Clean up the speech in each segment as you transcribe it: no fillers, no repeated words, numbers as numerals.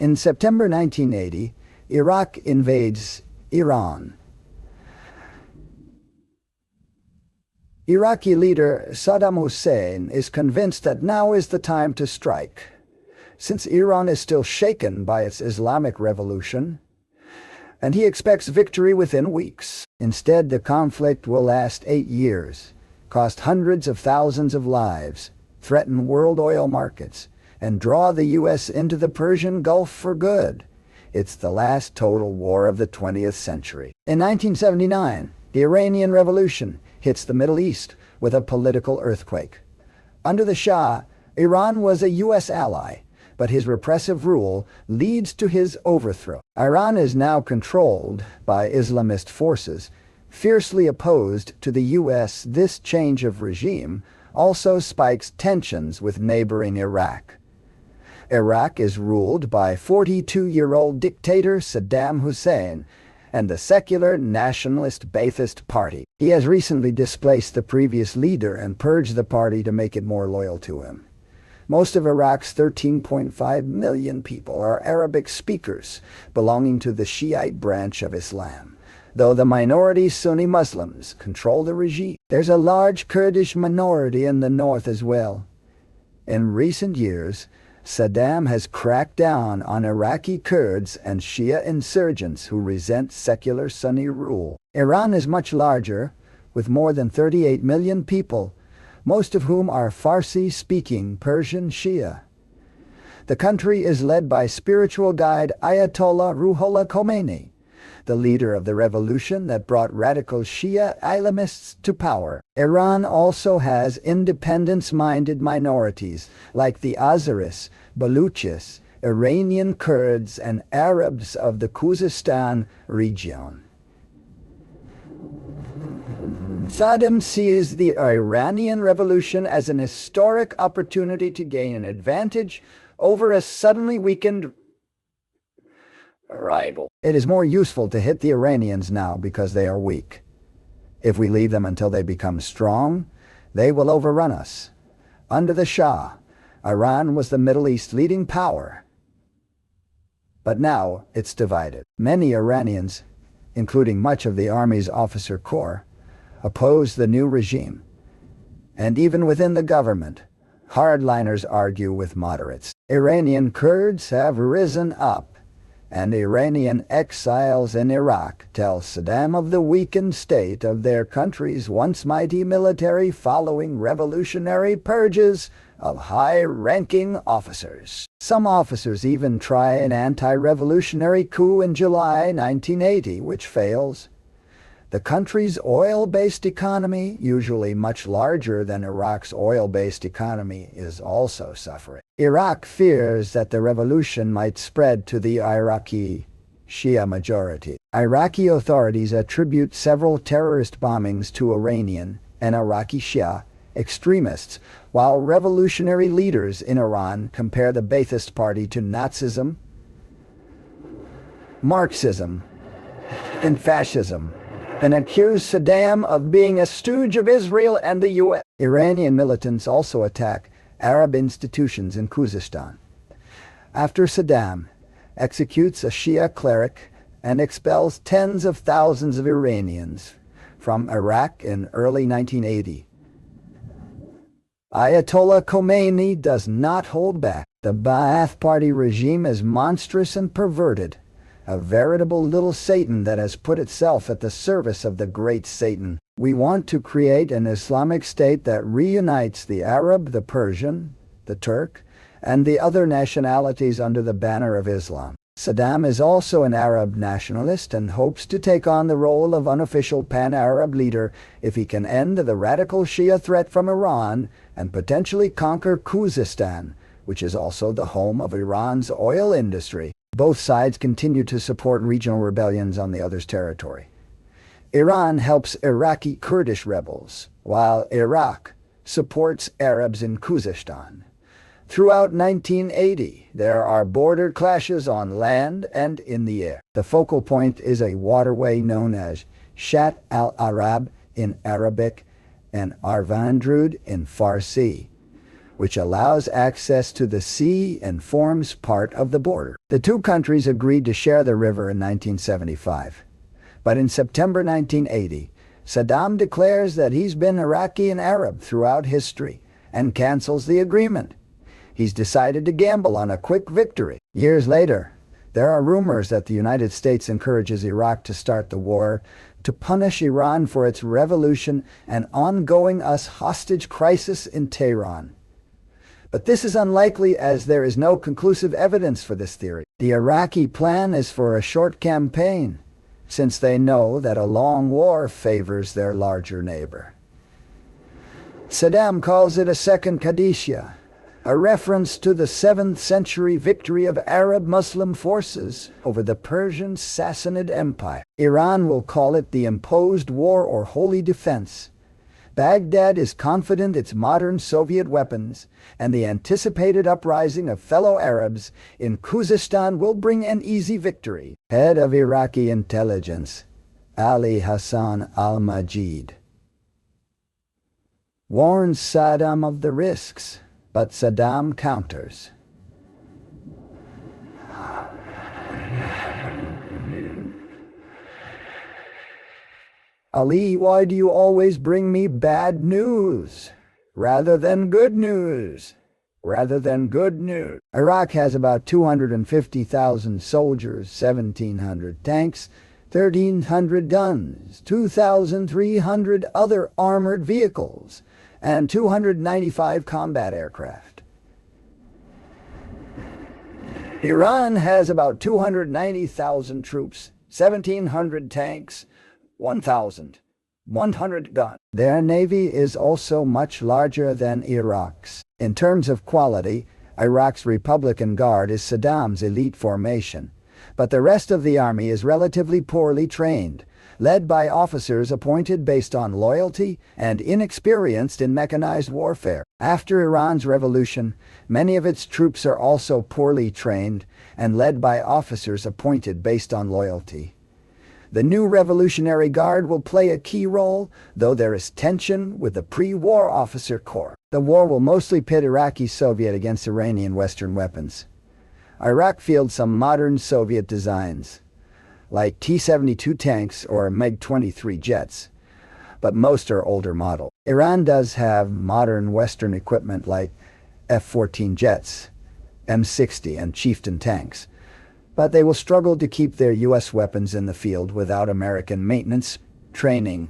In September 1980, Iraq invades Iran. Iraqi leader Saddam Hussein is convinced that now is the time to strike. Since Iran is still shaken by its Islamic revolution, and he expects victory within weeks. Instead, the conflict will last 8 years, cost hundreds of thousands of lives, threaten world oil markets, and draw the U.S. into the Persian Gulf for good. It's the last total war of the 20th century. In 1979, the Iranian Revolution hits the Middle East with a political earthquake. Under the Shah, Iran was a U.S. ally, but his repressive rule leads to his overthrow. Iran is now controlled by Islamist forces, fiercely opposed to the U.S. This change of regime also spikes tensions with neighboring Iraq. Iraq is ruled by 42-year-old dictator Saddam Hussein and the secular nationalist Ba'athist Party. He has recently displaced the previous leader and purged the party to make it more loyal to him. Most of Iraq's 13.5 million people are Arabic speakers belonging to the Shiite branch of Islam, though the minority Sunni Muslims control the regime. There's a large Kurdish minority in the north as well. In recent years, Saddam has cracked down on Iraqi Kurds and Shia insurgents who resent secular Sunni rule. Iran is much larger, with more than 38 million people, most of whom are Farsi-speaking Persian Shia. The country is led by spiritual guide Ayatollah Ruhollah Khomeini, the leader of the revolution that brought radical Shia Islamists to power. Iran also has independence-minded minorities like the Azeris, Baluchis, Iranian Kurds, and Arabs of the Khuzestan region. Saddam sees the Iranian Revolution as an historic opportunity to gain an advantage over a suddenly weakened rival. It is more useful to hit the Iranians now because they are weak. If we leave them until they become strong, they will overrun us. Under the Shah, Iran was the Middle East's leading power. But now it's divided. Many Iranians, including much of the army's officer corps, oppose the new regime. And even within the government, hardliners argue with moderates. Iranian Kurds have risen up, and Iranian exiles in Iraq tell Saddam of the weakened state of their country's once mighty military following revolutionary purges of high-ranking officers. Some officers even try an anti-revolutionary coup in July 1980, which fails. The country's oil-based economy, usually much larger than Iraq's oil-based economy, is also suffering. Iraq fears that the revolution might spread to the Iraqi Shia majority. Iraqi authorities attribute several terrorist bombings to Iranian and Iraqi Shia extremists, while revolutionary leaders in Iran compare the Ba'athist Party to Nazism, Marxism, and fascism, and accuse Saddam of being a stooge of Israel and the U.S. Iranian militants also attack Arab institutions in Khuzestan. After Saddam executes a Shia cleric and expels tens of thousands of Iranians from Iraq in early 1980, Ayatollah Khomeini does not hold back. The Ba'ath Party regime is monstrous and perverted, a veritable little Satan that has put itself at the service of the great Satan. We want to create an Islamic state that reunites the Arab, the Persian, the Turk, and the other nationalities under the banner of Islam. Saddam is also an Arab nationalist and hopes to take on the role of unofficial pan-Arab leader if he can end the radical Shia threat from Iran and potentially conquer Khuzestan, which is also the home of Iran's oil industry. Both sides continue to support regional rebellions on the other's territory. Iran helps Iraqi Kurdish rebels, while Iraq supports Arabs in Khuzestan. Throughout 1980, there are border clashes on land and in the air. The focal point is a waterway known as Shat al-Arab in Arabic and Arvandrud in Farsi, which allows access to the sea and forms part of the border. The two countries agreed to share the river in 1975. But in September 1980, Saddam declares that he's been Iraqi and Arab throughout history and cancels the agreement. He's decided to gamble on a quick victory. Years later, there are rumors that the United States encourages Iraq to start the war to punish Iran for its revolution and ongoing US hostage crisis in Tehran. But this is unlikely as there is no conclusive evidence for this theory. The Iraqi plan is for a short campaign, since they know that a long war favors their larger neighbor. Saddam calls it a second Qadisiyah, a reference to the 7th century victory of Arab Muslim forces over the Persian Sassanid Empire. Iran will call it the imposed war or holy defense. Baghdad is confident its modern Soviet weapons and the anticipated uprising of fellow Arabs in Khuzestan will bring an easy victory. Head of Iraqi intelligence, Ali Hassan al-Majid, warns Saddam of the risks, but Saddam counters. Ali, why do you always bring me bad news rather than good news? Iraq has about 250,000 soldiers, 1,700 tanks, 1,300 guns, 2,300 other armored vehicles, and 295 combat aircraft. Iran has about 290,000 troops, 1,700 tanks, 1,100 guns. Their navy is also much larger than Iraq's. In terms of quality, Iraq's Republican Guard is Saddam's elite formation, but the rest of the army is relatively poorly trained, led by officers appointed based on loyalty and inexperienced in mechanized warfare. After Iran's revolution, many of its troops are also poorly trained and led by officers appointed based on loyalty. The new Revolutionary Guard will play a key role, though there is tension with the pre-war officer corps. The war will mostly pit Iraqi Soviet against Iranian Western weapons. Iraq fields some modern Soviet designs, like T-72 tanks or MiG-23 jets, but most are older model. Iran does have modern Western equipment like F-14 jets, M60 and Chieftain tanks, but they will struggle to keep their U.S. weapons in the field without American maintenance, training,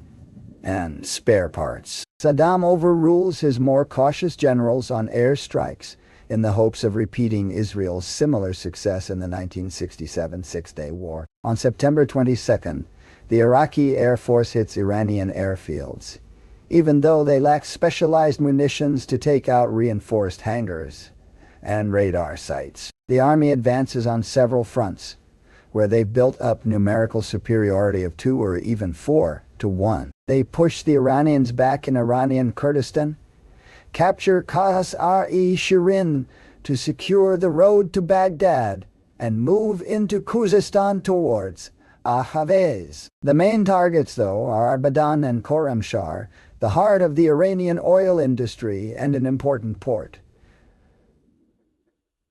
and spare parts. Saddam overrules his more cautious generals on air strikes in the hopes of repeating Israel's similar success in the 1967 Six-Day War. On September 22nd, the Iraqi Air Force hits Iranian airfields, even though they lack specialized munitions to take out reinforced hangars and radar sites. The army advances on several fronts, where they've built up numerical superiority of 2 or even 4 to 1. They push the Iranians back in Iranian Kurdistan, capture Qasr-e-Shirin to secure the road to Baghdad, and move into Khuzestan towards Ahvaz. The main targets, though, are Abadan and Khorramshahr, the heart of the Iranian oil industry and an important port.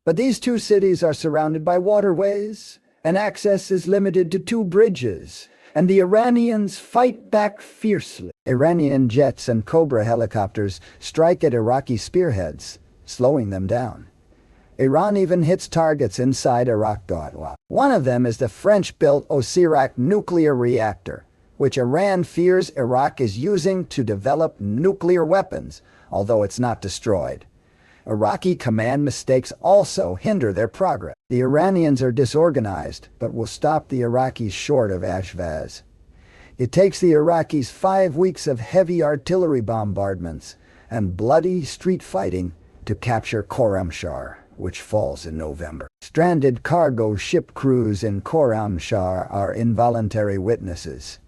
But these two cities are surrounded by waterways, and access is limited to 2 bridges, and the Iranians fight back fiercely. Iranian jets and Cobra helicopters strike at Iraqi spearheads, slowing them down. Iran even hits targets inside Iraq. One of them is the French-built Osirak nuclear reactor, which Iran fears Iraq is using to develop nuclear weapons, although it's not destroyed. Iraqi command mistakes also hinder their progress. The Iranians are disorganized, but will stop the Iraqis short of Ahvaz. It takes the Iraqis 5 weeks of heavy artillery bombardments and bloody street fighting to capture Khorramshahr, which falls in November. Stranded cargo ship crews in Khorramshahr are involuntary witnesses.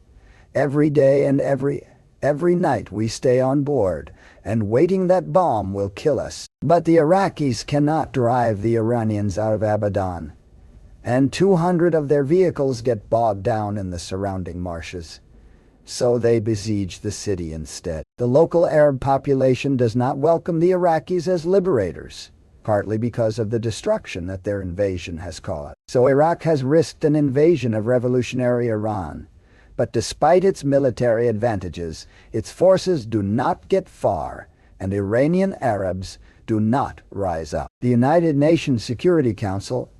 Every day and every night we stay on board, and waiting that bomb will kill us. But the Iraqis cannot drive the Iranians out of Abadan, and 200 of their vehicles get bogged down in the surrounding marshes. So they besiege the city instead. The local Arab population does not welcome the Iraqis as liberators, partly because of the destruction that their invasion has caused. So Iraq has risked an invasion of revolutionary Iran. But despite its military advantages, its forces do not get far, and Iranian Arabs do not rise up. The United Nations Security Council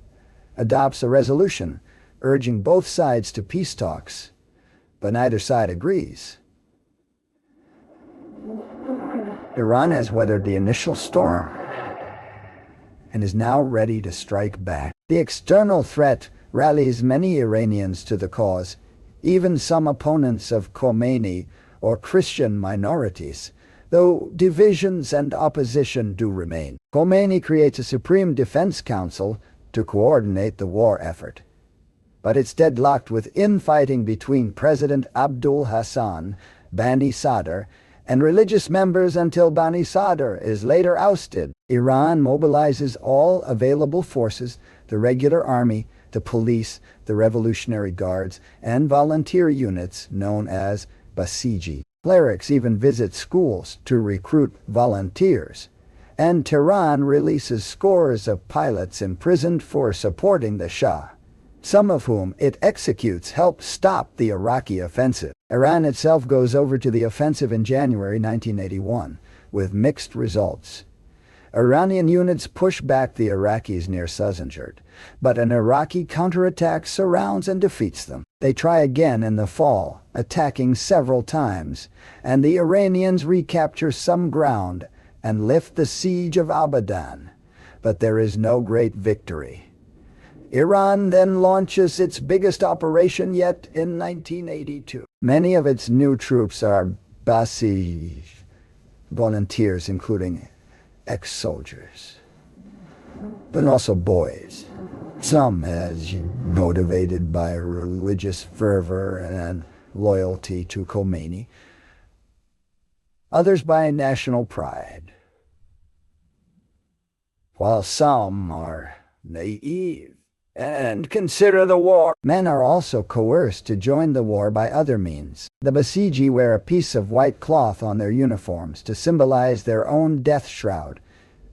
adopts a resolution urging both sides to peace talks, but neither side agrees. Iran has weathered the initial storm and is now ready to strike back. The external threat rallies many Iranians to the cause, even some opponents of Khomeini or Christian minorities, though divisions and opposition do remain. Khomeini creates a Supreme Defense Council to coordinate the war effort, but it's deadlocked with infighting between President Abdul Hassan Bani Sadr and religious members until Bani Sadr is later ousted. Iran mobilizes all available forces, the regular army, the police, the Revolutionary Guards, and volunteer units known as Basiji. Clerics even visit schools to recruit volunteers. And Tehran releases scores of pilots imprisoned for supporting the Shah, some of whom it executes help stop the Iraqi offensive. Iran itself goes over to the offensive in January 1981, with mixed results. Iranian units push back the Iraqis near Sazanjerd, but an Iraqi counterattack surrounds and defeats them. They try again in the fall, attacking several times, and the Iranians recapture some ground and lift the siege of Abadan, but there is no great victory. Iran then launches its biggest operation yet in 1982. Many of its new troops are Basij volunteers, including ex-soldiers, but also boys. Some as motivated by religious fervor and loyalty to Khomeini, others by national pride, while some are naive and consider the war. Men are also coerced to join the war by other means. The Basiji wear a piece of white cloth on their uniforms to symbolize their own death shroud,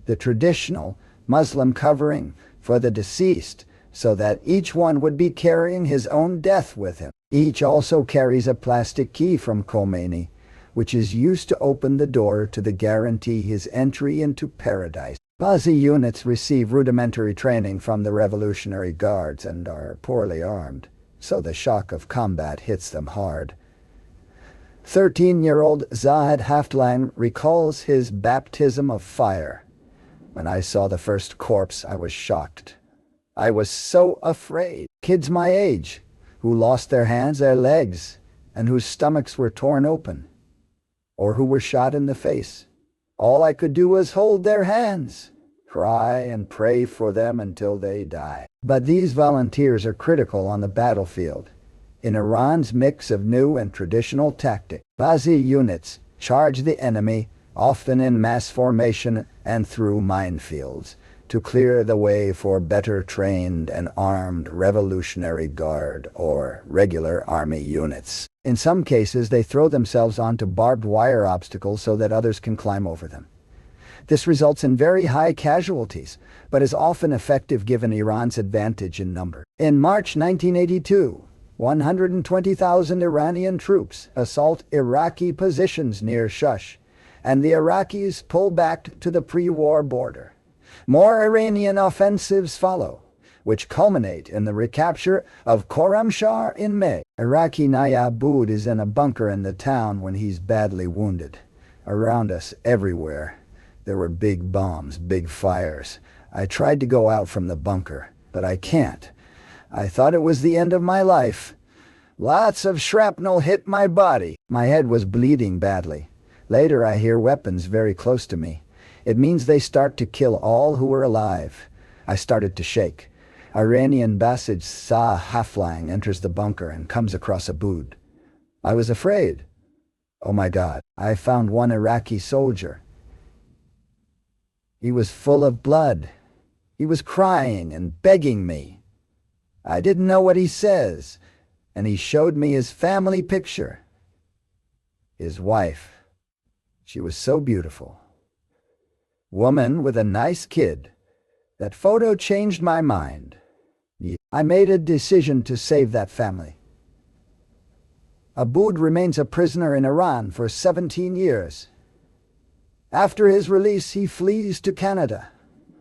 the traditional Muslim covering for the deceased, so that each one would be carrying his own death with him. Each also carries a plastic key from Khomeini, which is used to open the door to guarantee his entry into paradise. Bazi units receive rudimentary training from the Revolutionary Guards and are poorly armed, so the shock of combat hits them hard. 13-year-old Zahid Haftline recalls his baptism of fire. When I saw the first corpse, I was shocked. I was so afraid. Kids my age, who lost their hands, their legs, and whose stomachs were torn open, or who were shot in the face. All I could do was hold their hands, cry and pray for them until they die. But these volunteers are critical on the battlefield. In Iran's mix of new and traditional tactics, Bazi units charge the enemy, often in mass formation and through minefields, to clear the way for better trained and armed Revolutionary Guard or regular army units. In some cases, they throw themselves onto barbed wire obstacles so that others can climb over them. This results in very high casualties, but is often effective given Iran's advantage in number. In March 1982, 120,000 Iranian troops assault Iraqi positions near Shush, and the Iraqis pull back to the pre-war border. More Iranian offensives follow, which culminate in the recapture of Khorramshahr in May. Iraqi Nayabud is in a bunker in the town when he's badly wounded. Around us, everywhere, there were big bombs, big fires. I tried to go out from the bunker, but I can't. I thought it was the end of my life. Lots of shrapnel hit my body. My head was bleeding badly. Later I hear weapons very close to me. It means they start to kill all who are alive. I started to shake. Iranian Basij Shah Haflang enters the bunker and comes across Abud. I was afraid. Oh my God, I found one Iraqi soldier. He was full of blood. He was crying and begging me. I didn't know what he says, and he showed me his family picture. His wife She was so beautiful. Woman with a nice kid. That photo changed my mind. I made a decision to save that family. Aboud remains a prisoner in Iran for 17 years. After his release, he flees to Canada,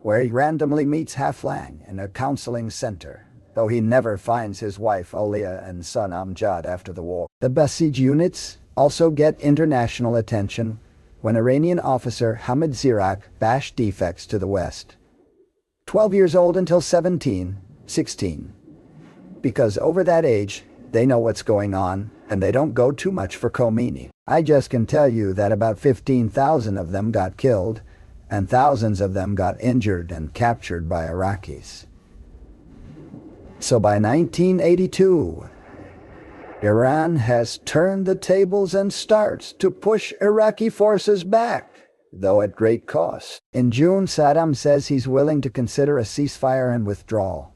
where he randomly meets Haflang in a counseling center, though he never finds his wife Olia and son Amjad after the war. The Basij units also get international attention when Iranian officer Hamid Zirak bashed defects to the West. 12 years old until 17, 16. Because over that age, they know what's going on, and they don't go too much for Khomeini. I just can tell you that about 15,000 of them got killed, and thousands of them got injured and captured by Iraqis. So by 1982, Iran has turned the tables and starts to push Iraqi forces back, though at great cost. In June, Saddam says he's willing to consider a ceasefire and withdrawal.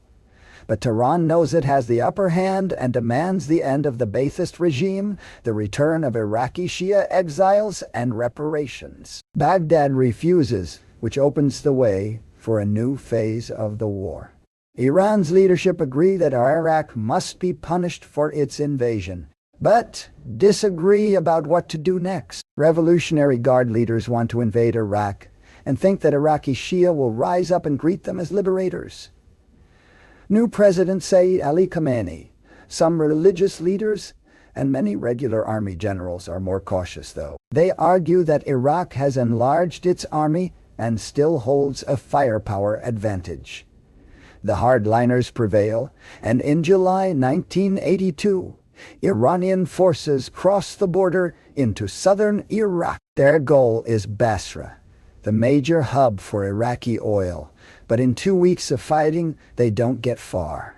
But Tehran knows it has the upper hand and demands the end of the Ba'athist regime, the return of Iraqi Shia exiles, and reparations. Baghdad refuses, which opens the way for a new phase of the war. Iran's leadership agree that Iraq must be punished for its invasion, but disagree about what to do next. Revolutionary Guard leaders want to invade Iraq and think that Iraqi Shia will rise up and greet them as liberators. New President Sayyid Ali Khamenei, some religious leaders, and many regular army generals are more cautious, though. They argue that Iraq has enlarged its army and still holds a firepower advantage. The hardliners prevail, and in July 1982, Iranian forces cross the border into southern Iraq. Their goal is Basra, the major hub for Iraqi oil, but in 2 weeks of fighting, they don't get far.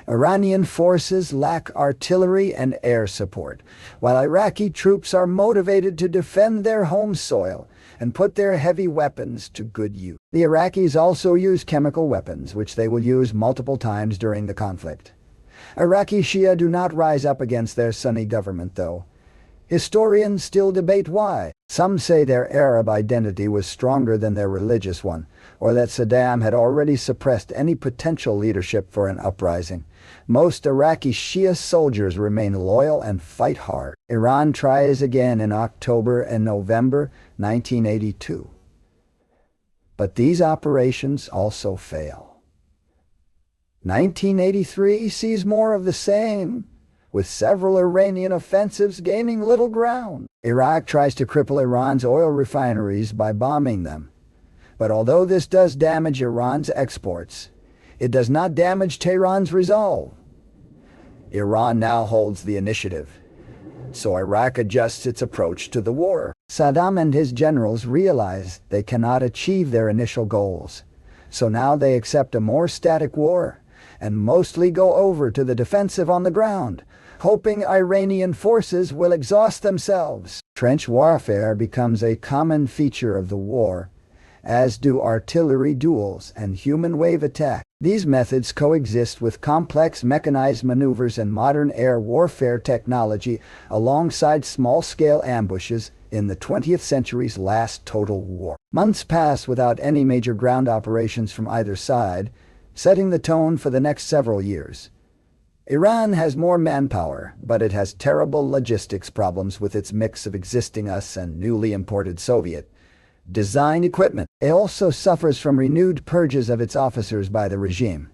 Iranian forces lack artillery and air support, while Iraqi troops are motivated to defend their home soil and put their heavy weapons to good use. The Iraqis also use chemical weapons, which they will use multiple times during the conflict. Iraqi Shia do not rise up against their Sunni government, though. Historians still debate why. Some say their Arab identity was stronger than their religious one, or that Saddam had already suppressed any potential leadership for an uprising. Most Iraqi Shia soldiers remain loyal and fight hard. Iran tries again in October and November 1982. But these operations also fail. 1983 sees more of the same, with several Iranian offensives gaining little ground. Iraq tries to cripple Iran's oil refineries by bombing them. But although this does damage Iran's exports, it does not damage Tehran's resolve. Iran now holds the initiative, so Iraq adjusts its approach to the war. Saddam and his generals realize they cannot achieve their initial goals, so now they accept a more static war and mostly go over to the defensive on the ground, hoping Iranian forces will exhaust themselves. Trench warfare becomes a common feature of the war, as do artillery duels and human wave attack. These methods coexist with complex mechanized maneuvers and modern air warfare technology alongside small-scale ambushes in the 20th century's last total war. Months pass without any major ground operations from either side, setting the tone for the next several years. Iran has more manpower, but it has terrible logistics problems with its mix of existing US and newly imported Soviet design equipment. It also suffers from renewed purges of its officers by the regime.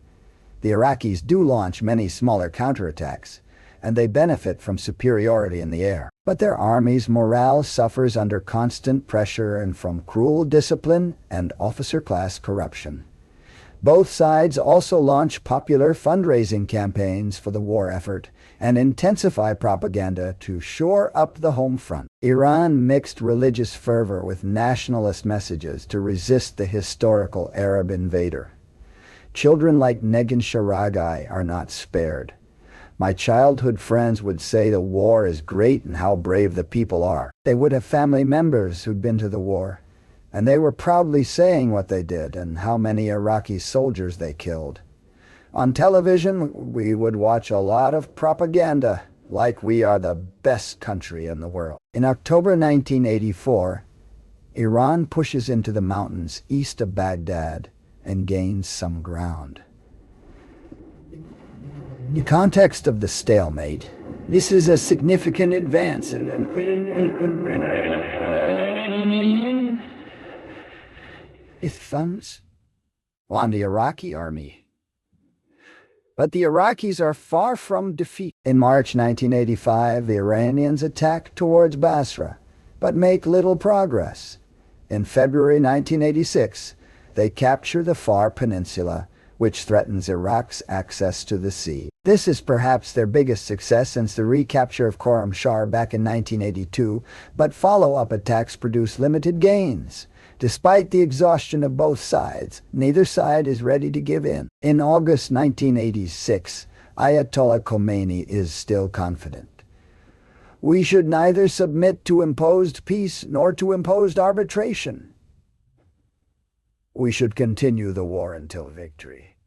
The Iraqis do launch many smaller counterattacks, and they benefit from superiority in the air. But their army's morale suffers under constant pressure and from cruel discipline and officer-class corruption. Both sides also launch popular fundraising campaigns for the war effort and intensify propaganda to shore up the home front. Iran mixed religious fervor with nationalist messages to resist the historical Arab invader. Children like Negan Sharagai are not spared. My childhood friends would say the war is great and how brave the people are. They would have family members who'd been to the war, and they were proudly saying what they did and how many Iraqi soldiers they killed. On television, we would watch a lot of propaganda, like we are the best country in the world. In October 1984, Iran pushes into the mountains east of Baghdad and gains some ground. In the context of the stalemate, this is a significant advance. It thumbs on the Iraqi army. But the Iraqis are far from defeat. In March 1985, the Iranians attack towards Basra, but make little progress. In February 1986, they capture the Far Peninsula, which threatens Iraq's access to the sea. This is perhaps their biggest success since the recapture of Khorram Shah back in 1982, but follow-up attacks produce limited gains. Despite the exhaustion of both sides, neither side is ready to give in. In August 1986, Ayatollah Khomeini is still confident. We should neither submit to imposed peace nor to imposed arbitration. We should continue the war until victory.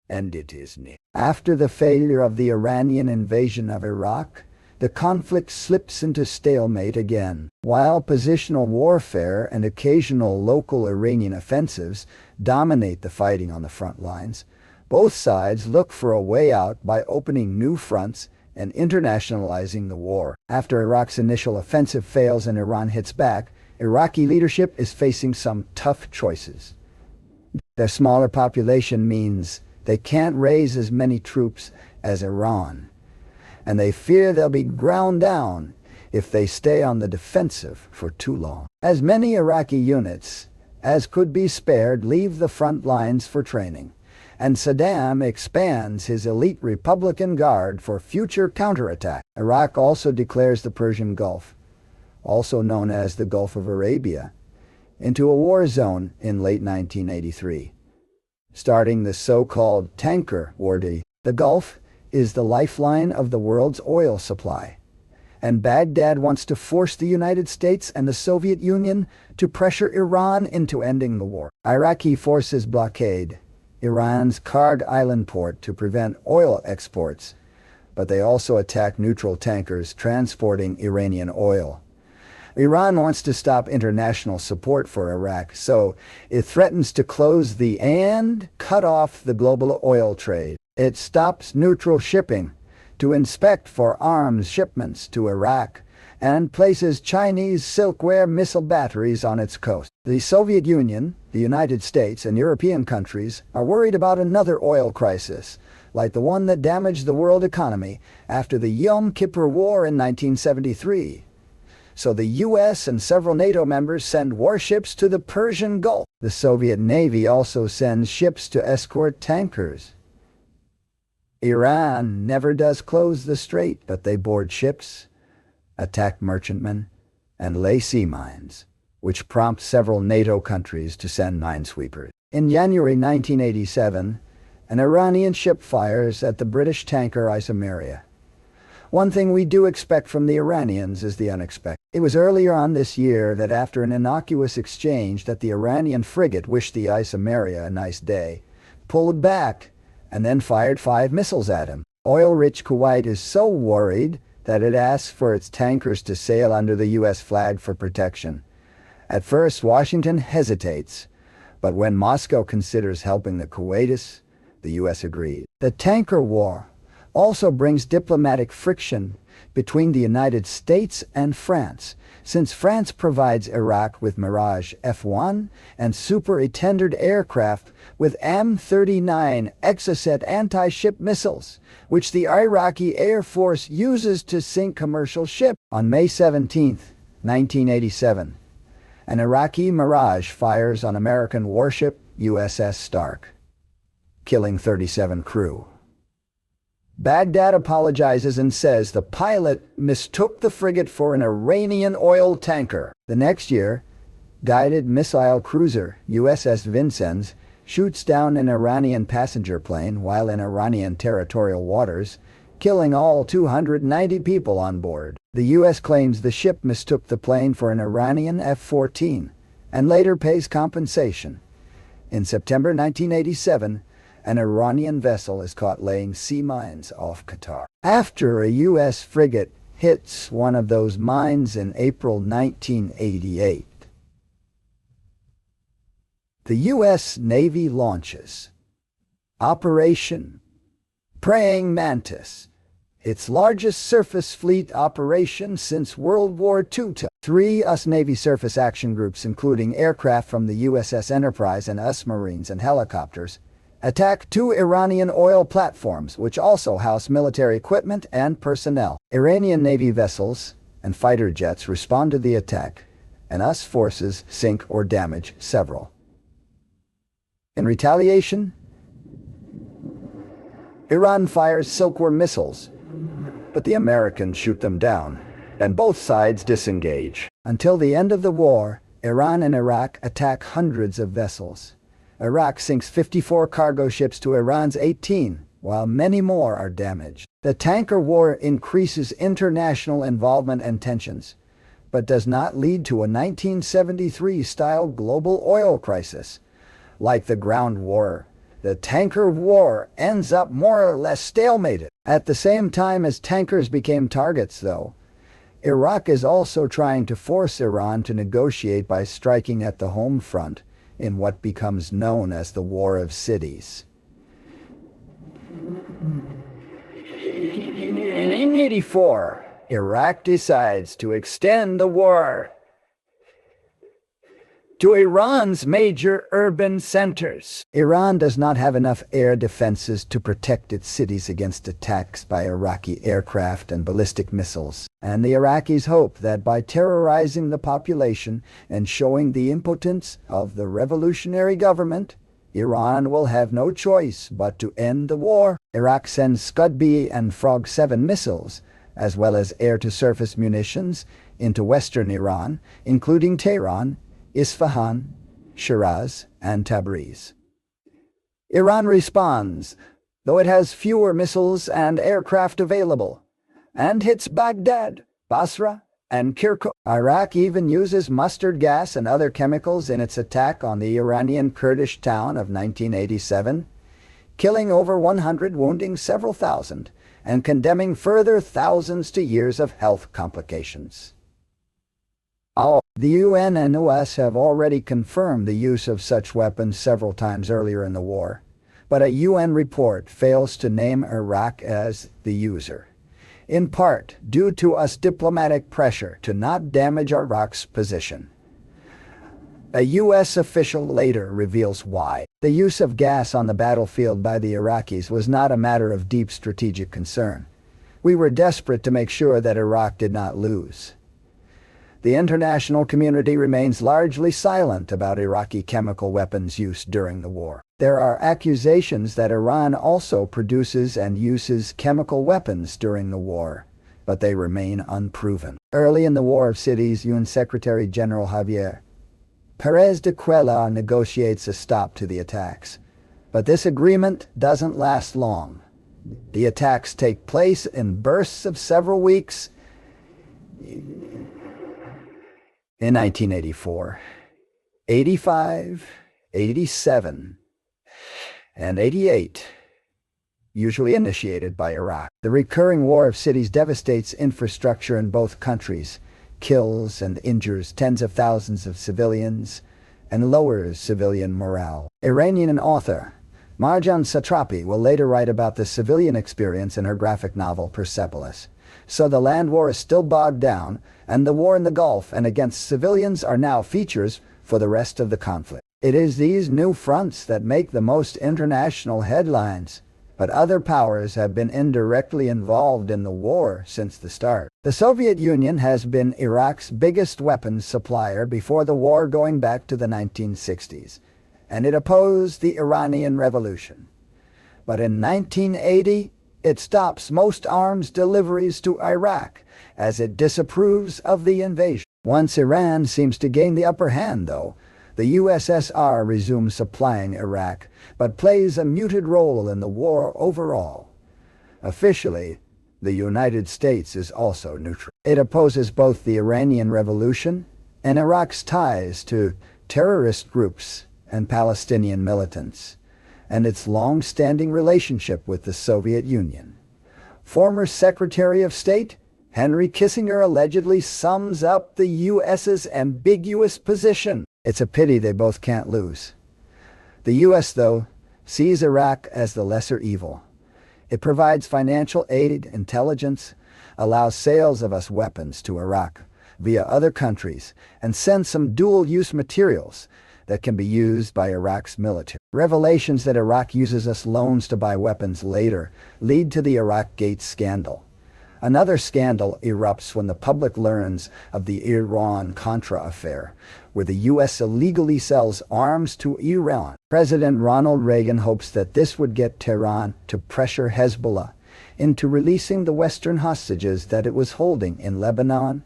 And it is near. After the failure of the Iranian invasion of Iraq, the conflict slips into stalemate again. While positional warfare and occasional local Iranian offensives dominate the fighting on the front lines, both sides look for a way out by opening new fronts and internationalizing the war. After Iraq's initial offensive fails and Iran hits back, Iraqi leadership is facing some tough choices. Their smaller population means they can't raise as many troops as Iran, and they fear they'll be ground down if they stay on the defensive for too long. As many Iraqi units as could be spared leave the front lines for training, and Saddam expands his elite Republican Guard for future counterattack. Iraq also declares the Persian Gulf, also known as the Gulf of Arabia, into a war zone in late 1983, starting the so-called tanker war. The Gulf is the lifeline of the world's oil supply, and Baghdad wants to force the United States and the Soviet Union to pressure Iran into ending the war. Iraqi forces blockade Iran's Karg Island port to prevent oil exports, but they also attack neutral tankers transporting Iranian oil. Iran wants to stop international support for Iraq, so it threatens to close the and cut off the global oil trade. It stops neutral shipping to inspect for arms shipments to Iraq and places Chinese silkware missile batteries on its coast. The Soviet Union, the United States, and European countries are worried about another oil crisis, like the one that damaged the world economy after the Yom Kippur War in 1973. So the U.S. and several NATO members send warships to the Persian Gulf. The Soviet Navy also sends ships to escort tankers. Iran never does close the strait, but they board ships, attack merchantmen, and lay sea mines, which prompts several NATO countries to send minesweepers. In January 1987, an Iranian ship fires at the British tanker Isomeria. One thing we do expect from the Iranians is the unexpected. It was earlier on this year that after an innocuous exchange that the Iranian frigate wished the Isomeria a nice day, pulled back, and then fired 5 missiles at him. Oil-rich Kuwait is so worried that it asks for its tankers to sail under the U.S. flag for protection. At first, Washington hesitates, but when Moscow considers helping the Kuwaitis, the U.S. agrees. The tanker war also brings diplomatic friction between the United States and France, since France provides Iraq with Mirage F-1 and Super Intended aircraft with M39 Exocet anti-ship missiles, which the Iraqi Air Force uses to sink commercial ships. On May 17, 1987, an Iraqi Mirage fires on American warship USS Stark, killing 37 crew. Baghdad apologizes and says the pilot mistook the frigate for an Iranian oil tanker. The next year, guided missile cruiser USS Vincennes shoots down an Iranian passenger plane while in Iranian territorial waters, killing all 290 people on board. The U.S. claims the ship mistook the plane for an Iranian F-14 and later pays compensation. In September 1987, an Iranian vessel is caught laying sea mines off Qatar. After a U.S. frigate hits one of those mines in April 1988, The U.S. Navy launches Operation Praying Mantis, its largest surface fleet operation since World War II. Three U.S. Navy surface action groups, including aircraft from the USS Enterprise and U.S. Marines and helicopters, attack two Iranian oil platforms, which also house military equipment and personnel. Iranian Navy vessels and fighter jets respond to the attack, and U.S. forces sink or damage several. In retaliation, Iran fires Silkworm missiles, but the Americans shoot them down, and both sides disengage. Until the end of the war, Iran and Iraq attack hundreds of vessels. Iraq sinks 54 cargo ships to Iran's 18, while many more are damaged. The tanker war increases international involvement and tensions, but does not lead to a 1973-style global oil crisis. Like the ground war, the tanker war ends up more or less stalemated. At the same time as tankers became targets, though, Iraq is also trying to force Iran to negotiate by striking at the home front in what becomes known as the War of Cities. In 1984, Iraq decides to extend the war to Iran's major urban centers. Iran does not have enough air defenses to protect its cities against attacks by Iraqi aircraft and ballistic missiles, and the Iraqis hope that by terrorizing the population and showing the impotence of the revolutionary government, Iran will have no choice but to end the war. Iraq sends Scud-B and Frog-7 missiles, as well as air-to-surface munitions, into western Iran, including Tehran, Isfahan, Shiraz, and Tabriz. Iran responds, though it has fewer missiles and aircraft available, and hits Baghdad, Basra, and Kirkuk. Iraq even uses mustard gas and other chemicals in its attack on the Iranian Kurdish town of 1987, killing over 100, wounding several thousand, and condemning further thousands to years of health complications. The UN and US have already confirmed the use of such weapons several times earlier in the war, but a UN report fails to name Iraq as the user, in part due to US diplomatic pressure to not damage Iraq's position. A US official later reveals why. The use of gas on the battlefield by the Iraqis was not a matter of deep strategic concern. We were desperate to make sure that Iraq did not lose. The international community remains largely silent about Iraqi chemical weapons use during the war. There are accusations that Iran also produces and uses chemical weapons during the war, but they remain unproven. Early in the War of Cities, UN Secretary General Javier Pérez de Cuellar negotiates a stop to the attacks, but this agreement doesn't last long. The attacks take place in bursts of several weeks. In 1984, 85, 87, and 88, usually initiated by Iraq. The recurring War of Cities devastates infrastructure in both countries, kills and injures tens of thousands of civilians, and lowers civilian morale. Iranian author Marjan Satrapi will later write about the civilian experience in her graphic novel Persepolis. So the land war is still bogged down, and the war in the Gulf and against civilians are now features for the rest of the conflict. It is these new fronts that make the most international headlines, but other powers have been indirectly involved in the war since the start. The Soviet Union has been Iraq's biggest weapons supplier before the war, going back to the 1960s, and it opposed the Iranian Revolution. But in 1980, it stops most arms deliveries to Iraq, as it disapproves of the invasion. Once Iran seems to gain the upper hand, though, the USSR resumes supplying Iraq, but plays a muted role in the war overall. Officially, the United States is also neutral. It opposes both the Iranian Revolution and Iraq's ties to terrorist groups and Palestinian militants, and its long-standing relationship with the Soviet Union. Former Secretary of State Henry Kissinger allegedly sums up the U.S.'s ambiguous position. It's a pity they both can't lose. The U.S., though, sees Iraq as the lesser evil. It provides financial aid, intelligence, allows sales of us weapons to Iraq via other countries, and sends some dual-use materials that can be used by Iraq's military. Revelations that Iraq uses us loans to buy weapons later lead to the Iraq Gate scandal. Another scandal erupts when the public learns of the Iran-Contra affair, where the U.S. illegally sells arms to Iran. President Ronald Reagan hopes that this would get Tehran to pressure Hezbollah into releasing the Western hostages that it was holding in Lebanon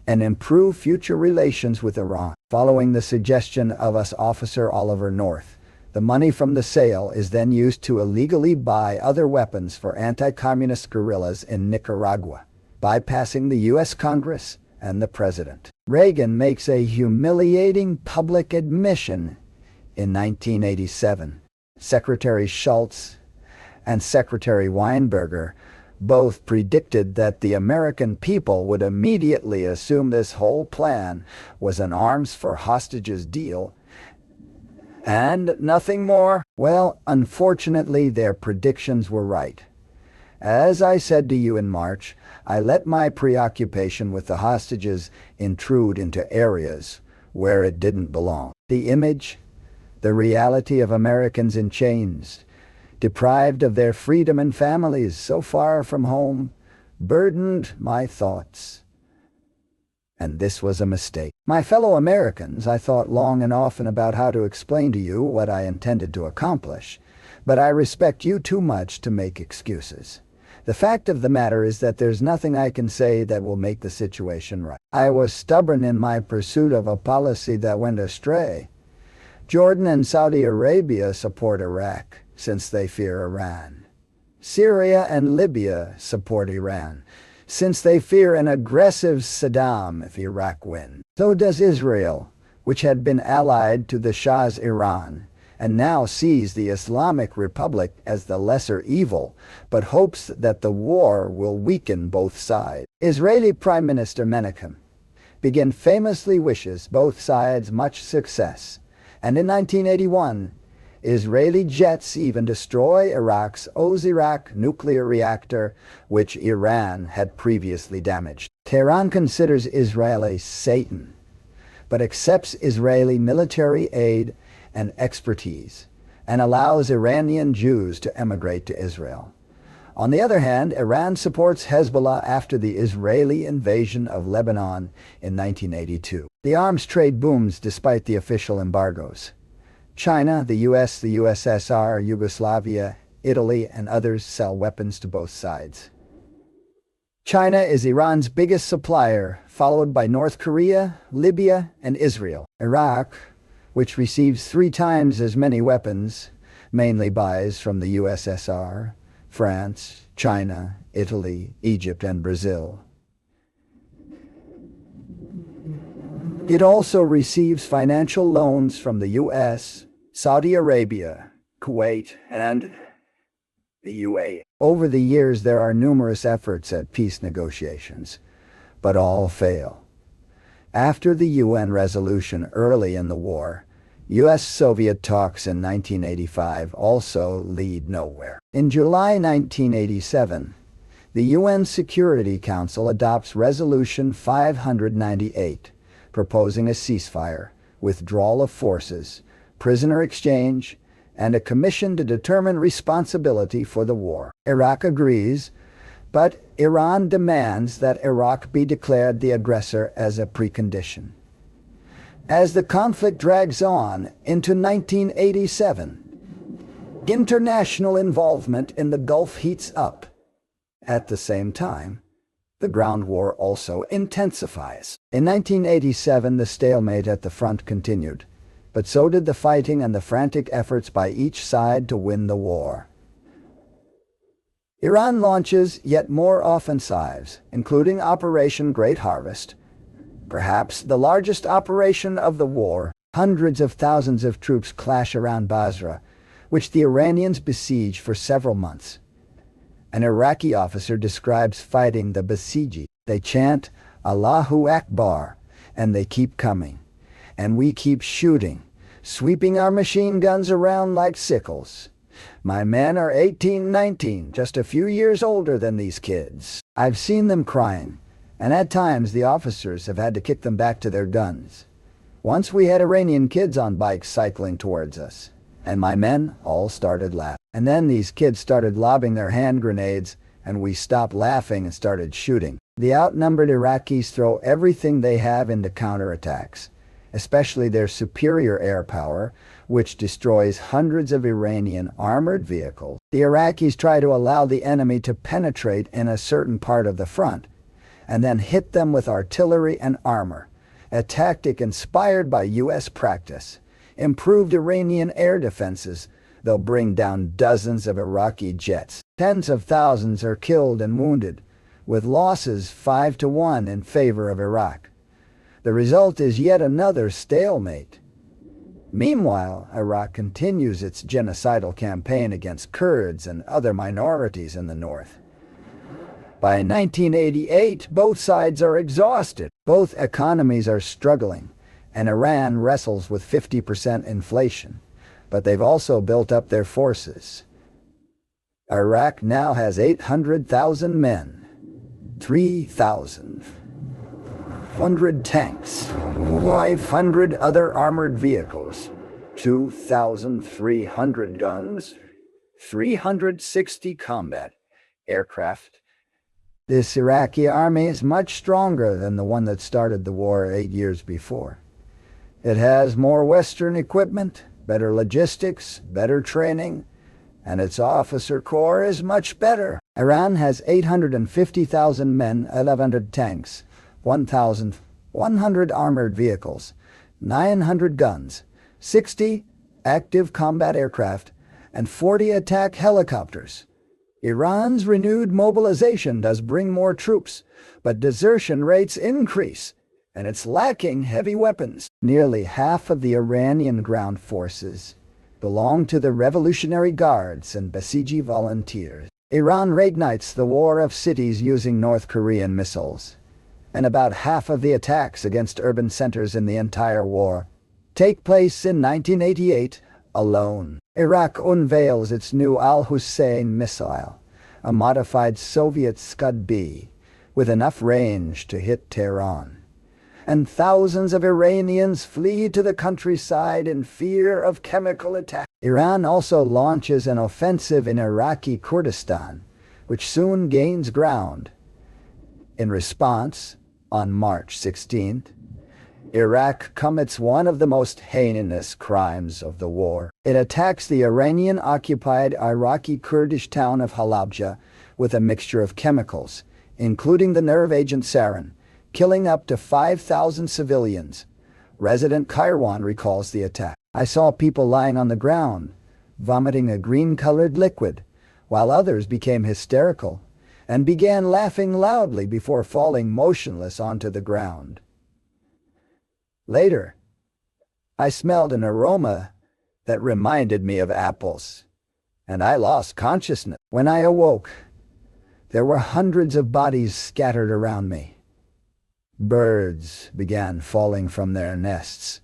and improve future relations with Iran. Following the suggestion of US Officer Oliver North, the money from the sale is then used to illegally buy other weapons for anti-communist guerrillas in Nicaragua, bypassing the U.S. Congress and the President. Reagan makes a humiliating public admission in 1987. Secretary Shultz and Secretary Weinberger both predicted that the American people would immediately assume this whole plan was an arms for hostages deal and nothing more. Well, unfortunately, their predictions were right. As I said to you in March, I let my preoccupation with the hostages intrude into areas where it didn't belong. The image, the reality of Americans in chains, deprived of their freedom and families so far from home, burdened my thoughts. And this was a mistake. My fellow Americans, I thought long and often about how to explain to you what I intended to accomplish, but I respect you too much to make excuses. The fact of the matter is that there's nothing I can say that will make the situation right. I was stubborn in my pursuit of a policy that went astray. Jordan and Saudi Arabia support Iraq since they fear Iran. Syria and Libya support Iran since they fear an aggressive Saddam if Iraq wins. So does Israel, which had been allied to the Shah's Iran and now sees the Islamic Republic as the lesser evil, but hopes that the war will weaken both sides. Israeli Prime Minister Menachem Begin famously wishes both sides much success, and in 1981, Israeli jets even destroy Iraq's Osirak nuclear reactor, which Iran had previously damaged. Tehran considers Israel a Satan, but accepts Israeli military aid and expertise, and allows Iranian Jews to emigrate to Israel. On the other hand, Iran supports Hezbollah after the Israeli invasion of Lebanon in 1982. The arms trade booms despite the official embargoes. China, the US, the USSR, Yugoslavia, Italy, and others sell weapons to both sides. China is Iran's biggest supplier, followed by North Korea, Libya, and Israel. Iraq, which receives 3 times as many weapons, mainly buys from the USSR, France, China, Italy, Egypt, and Brazil. It also receives financial loans from the US, Saudi Arabia, Kuwait, and the UAE. Over the years, there are numerous efforts at peace negotiations, but all fail. After the UN resolution early in the war, US-Soviet talks in 1985 also lead nowhere. In July 1987, the UN Security Council adopts Resolution 598, proposing a ceasefire, withdrawal of forces, prisoner exchange, and a commission to determine responsibility for the war. Iraq agrees, but Iran demands that Iraq be declared the aggressor as a precondition. As the conflict drags on into 1987, international involvement in the Gulf heats up. At the same time, the ground war also intensifies. In 1987, the stalemate at the front continued, but so did the fighting and the frantic efforts by each side to win the war. Iran launches yet more offensives, including Operation Great Harvest, perhaps the largest operation of the war. Hundreds of thousands of troops clash around Basra, which the Iranians besiege for several months. An Iraqi officer describes fighting the Basiji. They chant, "Allahu Akbar," and they keep coming. And we keep shooting, sweeping our machine guns around like sickles. My men are 18, 19, just a few years older than these kids. I've seen them crying, and at times the officers have had to kick them back to their guns. Once we had Iranian kids on bikes cycling towards us, and my men all started laughing. And then these kids started lobbing their hand grenades, and we stopped laughing and started shooting. The outnumbered Iraqis throw everything they have into counterattacks, especially their superior air power, which destroys hundreds of Iranian armored vehicles. The Iraqis try to allow the enemy to penetrate in a certain part of the front, and then hit them with artillery and armor, a tactic inspired by U.S. practice. Improved Iranian air defenses, they'll bring down dozens of Iraqi jets. Tens of thousands are killed and wounded, with losses 5-1 in favor of Iraq. The result is yet another stalemate. Meanwhile, Iraq continues its genocidal campaign against Kurds and other minorities in the north. By 1988, both sides are exhausted. Both economies are struggling, and Iran wrestles with 50% inflation, but they've also built up their forces. Iraq now has 800,000 men, 3,100 tanks, 500 other armored vehicles, 2,300 guns, 360 combat aircraft. This Iraqi army is much stronger than the one that started the war 8 years before. It has more Western equipment, better logistics, better training, and its officer corps is much better. Iran has 850,000 men, 1,100 tanks, 1,100 armored vehicles, 900 guns, 60 active combat aircraft, and 40 attack helicopters. Iran's renewed mobilization does bring more troops, but desertion rates increase, and it's lacking heavy weapons. Nearly half of the Iranian ground forces belong to the Revolutionary Guards and Basiji volunteers. Iran reignites the war of cities using North Korean missiles, and about half of the attacks against urban centers in the entire war take place in 1988 alone. Iraq unveils its new Al-Hussein missile, a modified Soviet Scud-B, with enough range to hit Tehran. And thousands of Iranians flee to the countryside in fear of chemical attack. Iran also launches an offensive in Iraqi Kurdistan, which soon gains ground. In response, on March 16th, Iraq commits one of the most heinous crimes of the war. It attacks the Iranian-occupied Iraqi Kurdish town of Halabja with a mixture of chemicals, including the nerve agent sarin, killing up to 5,000 civilians. Resident Kairouan recalls the attack. I saw people lying on the ground, vomiting a green-colored liquid, while others became hysterical and began laughing loudly before falling motionless onto the ground. Later, I smelled an aroma that reminded me of apples, and I lost consciousness. When I awoke, there were hundreds of bodies scattered around me. Birds began falling from their nests,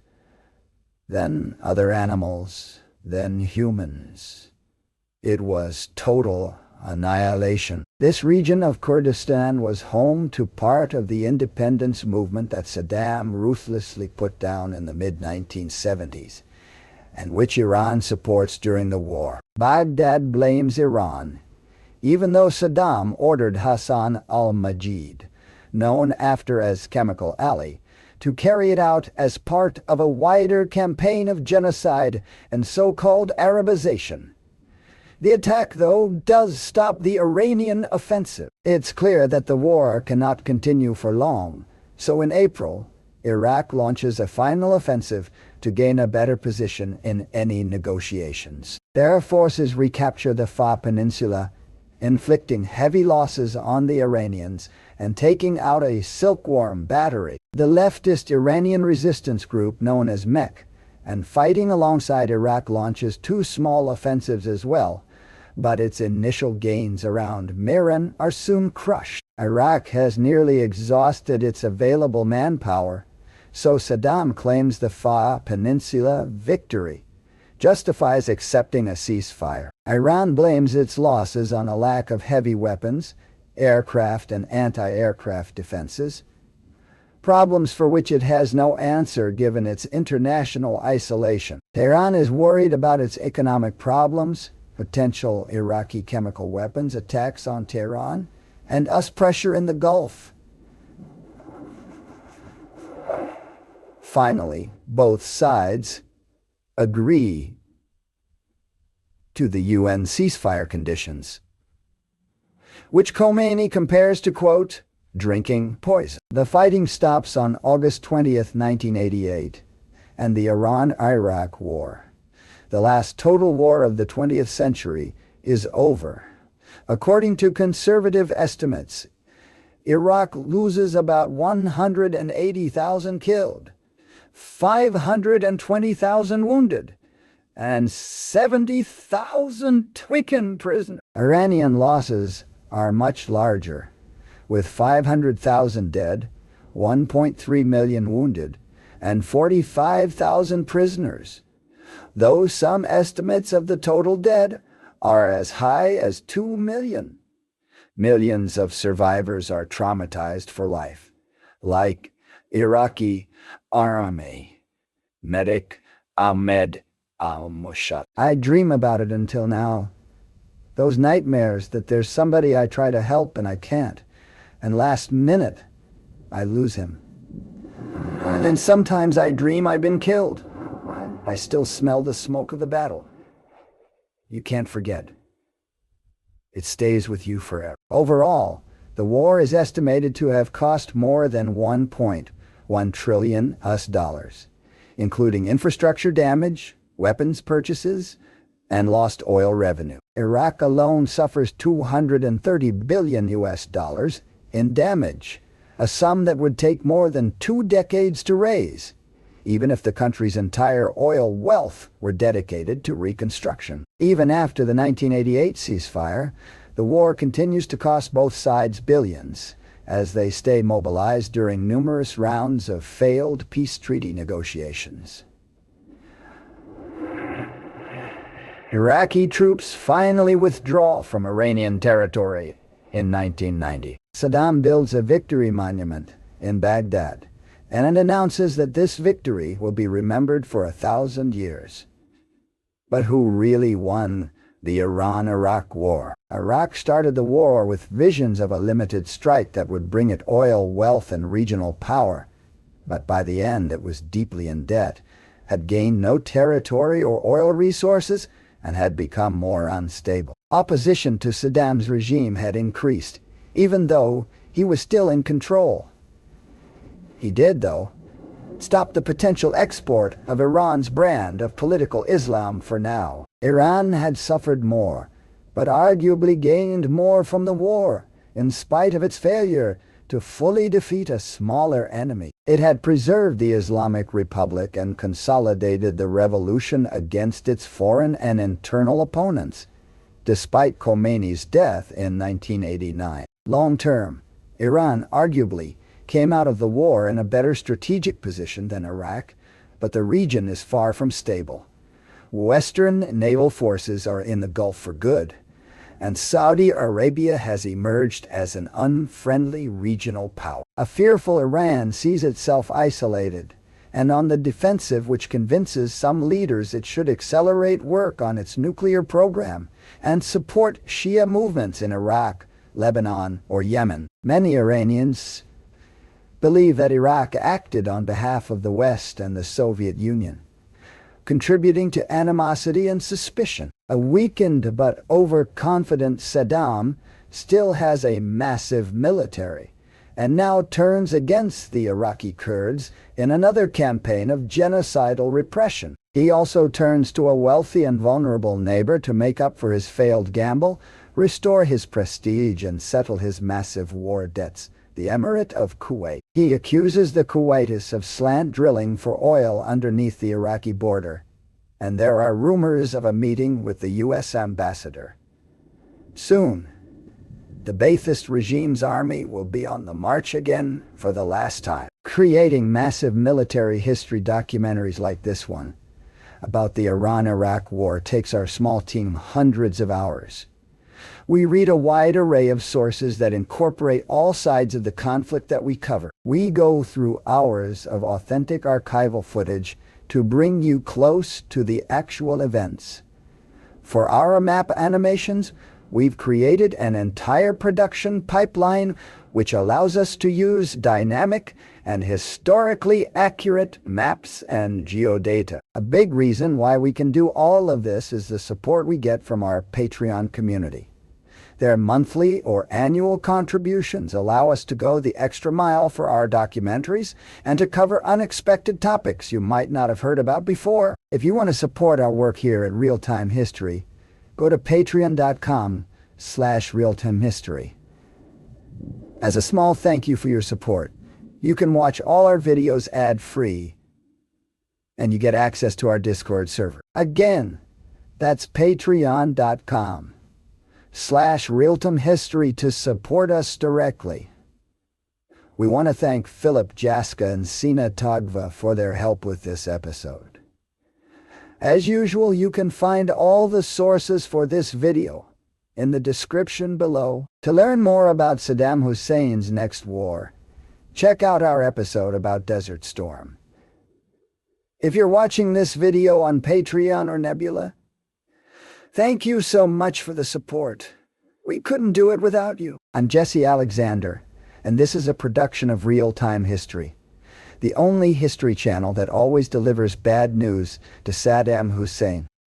then other animals, then humans. It was total annihilation. This region of Kurdistan was home to part of the independence movement that Saddam ruthlessly put down in the mid-1970s, and which Iran supports during the war. Baghdad blames Iran, even though Saddam ordered Hassan al-Majid, known after as Chemical Ali, to carry it out as part of a wider campaign of genocide and so-called Arabization. The attack, though, does stop the Iranian offensive. It's clear that the war cannot continue for long, so in April, Iraq launches a final offensive to gain a better position in any negotiations. Their forces recapture the Fa Peninsula, inflicting heavy losses on the Iranians and taking out a silkworm battery. The leftist Iranian resistance group known as MEK, and fighting alongside Iraq, launches two small offensives as well, but its initial gains around Miran are soon crushed. Iraq has nearly exhausted its available manpower, So Saddam claims the Faa Peninsula victory, justifies accepting a ceasefire. Iran blames its losses on a lack of heavy weapons, aircraft and anti-aircraft defenses, problems for which it has no answer given its international isolation. Tehran is worried about its economic problems, potential Iraqi chemical weapons attacks on Tehran, and US pressure in the Gulf. Finally, both sides agree to the UN ceasefire conditions, which Khomeini compares to, quote, drinking poison. The fighting stops on August 20th, 1988, and the Iran-Iraq War, the last total war of the 20th century, is over. According to conservative estimates, Iraq loses about 180,000 killed, 520,000 wounded, and 70,000 taken prisoners. Iranian losses are much larger, with 500,000 dead, 1.3 million wounded, and 45,000 prisoners, though some estimates of the total dead are as high as 2 million. Millions of survivors are traumatized for life, like Iraqi Army medic Ahmed al-Mushat. I dream about it until now. Those nightmares that there's somebody I try to help and I can't, and last minute I lose him. And then sometimes I dream I've been killed. I still smell the smoke of the battle. You can't forget. It stays with you forever. Overall, the war is estimated to have cost more than $1.1 trillion, including infrastructure damage, weapons purchases, and lost oil revenue. Iraq alone suffers $230 billion in damage, a sum that would take more than 2 decades to raise, even if the country's entire oil wealth were dedicated to reconstruction. Even after the 1988 ceasefire, the war continues to cost both sides billions, as they stay mobilized during numerous rounds of failed peace treaty negotiations. Iraqi troops finally withdraw from Iranian territory in 1990. Saddam builds a victory monument in Baghdad, and it announces that this victory will be remembered for 1,000 years. But who really won the Iran-Iraq War? Iraq started the war with visions of a limited strike that would bring it oil, wealth, and regional power. But by the end, it was deeply in debt, had gained no territory or oil resources, and had become more unstable. Opposition to Saddam's regime had increased, even though he was still in control. He did, though, stop the potential export of Iran's brand of political Islam for now. Iran had suffered more, but arguably gained more from the war, in spite of its failure to fully defeat a smaller enemy. It had preserved the Islamic Republic and consolidated the revolution against its foreign and internal opponents, despite Khomeini's death in 1989. Long term, Iran arguably came out of the war in a better strategic position than Iraq, but the region is far from stable. Western naval forces are in the Gulf for good, and Saudi Arabia has emerged as an unfriendly regional power. A fearful Iran sees itself isolated and on the defensive, which convinces some leaders it should accelerate work on its nuclear program and support Shia movements in Iraq, Lebanon, or Yemen. Many Iranians believe that Iraq acted on behalf of the West and the Soviet Union, contributing to animosity and suspicion. A weakened but overconfident Saddam still has a massive military, and now turns against the Iraqi Kurds in another campaign of genocidal repression. He also turns to a wealthy and vulnerable neighbor to make up for his failed gamble, restore his prestige, and settle his massive war debts, the Emirate of Kuwait. He accuses the Kuwaitis of slant drilling for oil underneath the Iraqi border, and there are rumors of a meeting with the U.S. ambassador. Soon, the Ba'athist regime's army will be on the march again for the last time. Creating massive military history documentaries like this one about the Iran-Iraq War takes our small team hundreds of hours. We read a wide array of sources that incorporate all sides of the conflict that we cover. We go through hours of authentic archival footage to bring you close to the actual events. For our map animations, we've created an entire production pipeline which allows us to use dynamic and historically accurate maps and geodata. A big reason why we can do all of this is the support we get from our Patreon community. Their monthly or annual contributions allow us to go the extra mile for our documentaries and to cover unexpected topics you might not have heard about before. If you want to support our work here at Real Time History, go to patreon.com/realtimehistory. As a small thank you for your support, you can watch all our videos ad-free, and you get access to our Discord server. Again, that's patreon.com/realtimehistory to support us directly. We want to thank Philip Jaska and Sina Togva for their help with this episode. As usual, you can find all the sources for this video in the description below. To learn more about Saddam Hussein's next war, check out our episode about Desert Storm. If you're watching this video on Patreon or Nebula, thank you so much for the support. We couldn't do it without you. I'm Jesse Alexander, and this is a production of Real Time History, the only history channel that always delivers bad news to Saddam Hussein.